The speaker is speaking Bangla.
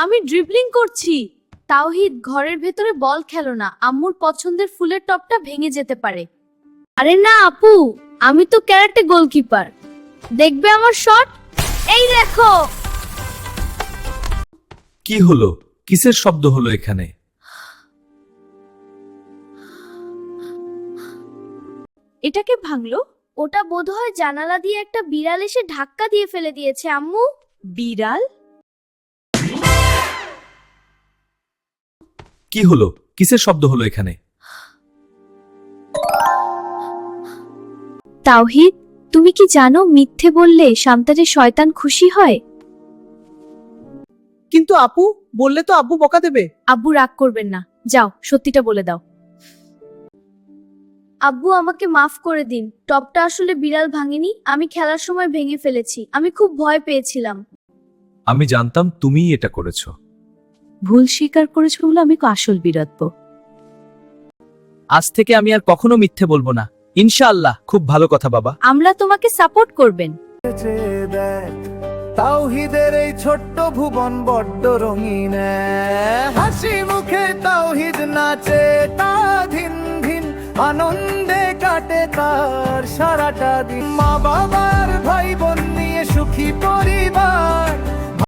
আমি ড্রিবলিং করছি। তাওহিদ, ঘরের ভেতরে বল খেলো না, আম্মুর পছন্দের ফুলের টবটা ভেঙে যেতে পারে। আরে না আপু, আমি তো ক্যারাটে গোলকিপার, দেখবে আমার শট। এই দেখো। কি হলো? কিসের শব্দ হলো এখানে? এটাকে ভাঙলো? ওটা বোধহয় জানালা দিয়ে একটা বিড়াল এসে ধাক্কা দিয়ে ফেলে দিয়েছে আম্মু। বিড়াল? কি হলো? কিসের শব্দ হলো এখানে? তাওহিদ, তুমি কি জানো মিথ্যে বললে শান্তারে শয়তান খুশি হয়? কিন্তু আপু, বললে তো আব্বু বকা দেবে। আব্বু রাগ করবেন না, যাও সত্যিটা বলে দাও। আব্বু আমাকে মাফ করে দিন, টপটা আসলে বিড়াল ভাঙেনি, আমি খেলার সময় ভেঙে ফেলেছি, আমি খুব ভয় পেয়েছিলাম। আমি জানতাম তুমিই এটা করেছো। ভুল স্বীকার করেছো বলে আমি আসল বিরাটবো। আজ থেকে আমি আর কখনো মিথ্যে বলবো না, ইনশাআল্লাহ। খুব ভালো কথা বাবা। আমরা তোমাকে সাপোর্ট করবেন। তাওহিদের এই ছোট্ট ভুবন বড্ড রঙিন, হাসি মুখে তাওহিদ নাচে তা ধিন ধিন, আনন্দে কাটে তার সারাটা দিন। মা বাবার ভাই বোন নিয়ে সুখী পরিবার।